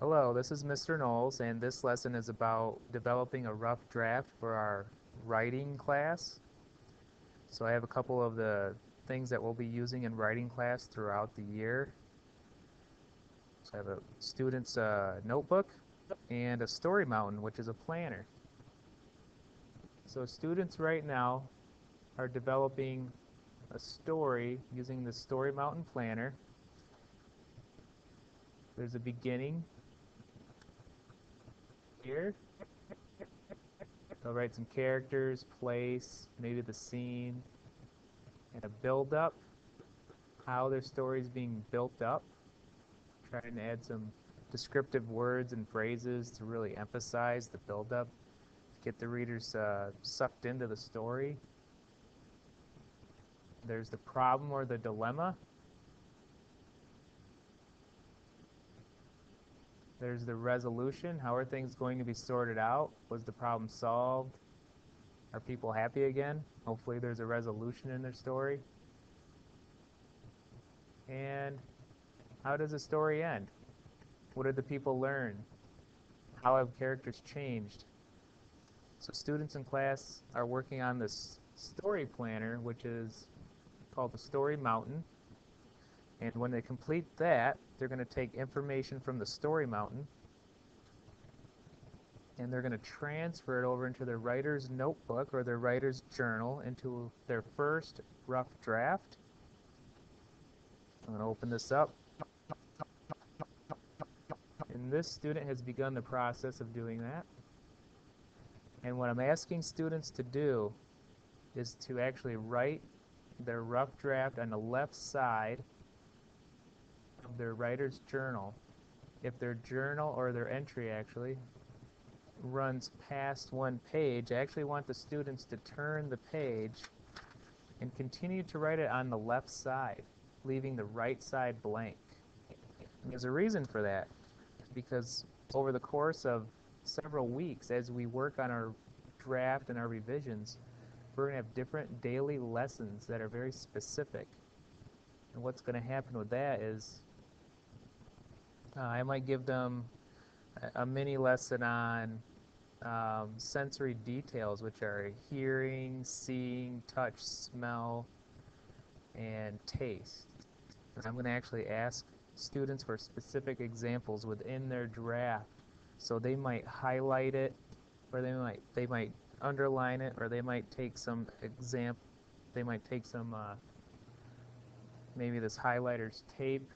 Hello, this is Mr. Knowles, and this lesson is about developing a rough draft for our writing class. So I have a couple of the things that we'll be using in writing class throughout the year. So I have a student's notebook and a story mountain, which is a planner. So students right now are developing a story using the Story Mountain planner. There's a beginning here. They'll write some characters, place, maybe the scene, and a build-up, how their story is being built up. Trying to add some descriptive words and phrases to really emphasize the build-up, get the readers sucked into the story. There's the problem or the dilemma. There's the resolution. How are things going to be sorted out? Was the problem solved? Are people happy again? Hopefully there's a resolution in their story. And how does the story end? What did the people learn? How have characters changed? So students in class are working on this story planner, which is called the Story Mountain. And when they complete that, they're going to take information from the Story Mountain and they're going to transfer it over into their writer's notebook or their writer's journal into their first rough draft. I'm going to open this up. And this student has begun the process of doing that. And what I'm asking students to do is to actually write their rough draft on the left side of their writer's journal. If their journal or their entry actually runs past one page, I actually want the students to turn the page and continue to write it on the left side, leaving the right side blank. And there's a reason for that, because over the course of several weeks, as we work on our draft and our revisions, we're going to have different daily lessons that are very specific. And what's going to happen with that is I might give them a mini lesson on sensory details, which are hearing, seeing, touch, smell, and taste. And I'm going to actually ask students for specific examples within their draft. So they might highlight it, or they might underline it, or they might take some maybe this highlighter's tape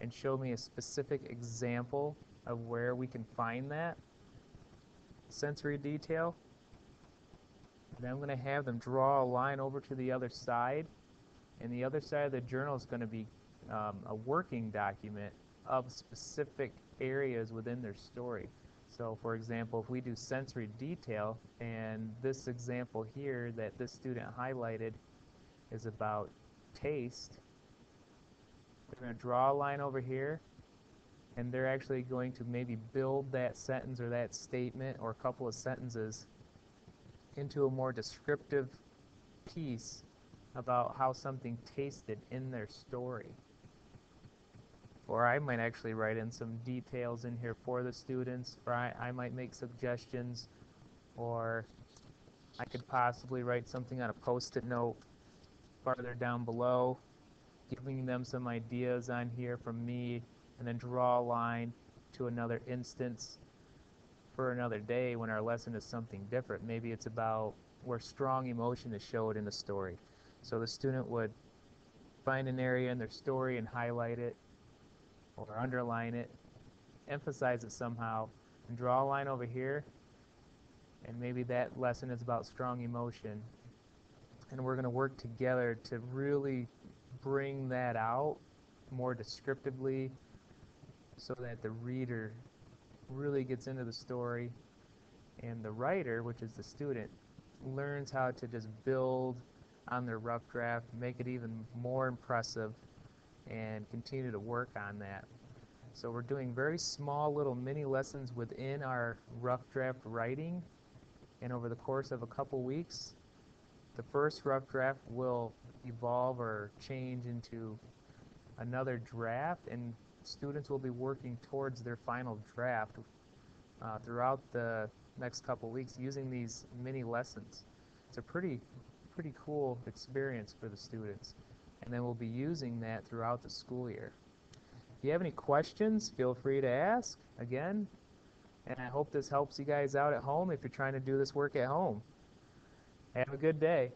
and show me a specific example of where we can find that sensory detail. And I'm going to have them draw a line over to the other side, and the other side of the journal is going to be a working document of specific areas within their story. So for example, if we do sensory detail, and this example here that this student highlighted is about taste, they're going to draw a line over here, and they're actually going to maybe build that sentence or that statement or a couple of sentences into a more descriptive piece about how something tasted in their story. Or I might actually write in some details in here for the students, or I might make suggestions, or I could possibly write something on a post-it note farther down below, giving them some ideas on here from me, and then draw a line to another instance for another day when our lesson is something different. Maybe it's about where strong emotion is showed in the story. So the student would find an area in their story and highlight it or underline it, emphasize it somehow, and draw a line over here, and maybe that lesson is about strong emotion. And we're going to work together to really bring that out more descriptively so that the reader really gets into the story, and the writer, which is the student, learns how to just build on their rough draft, make it even more impressive, and continue to work on that. So we're doing very small little mini lessons within our rough draft writing, and over the course of a couple weeks, the first rough draft will evolve or change into another draft, and students will be working towards their final draft throughout the next couple weeks using these mini lessons. It's a pretty cool experience for the students, and then we'll be using that throughout the school year. If you have any questions, feel free to ask again, and I hope this helps you guys out at home if you're trying to do this work at home. Have a good day.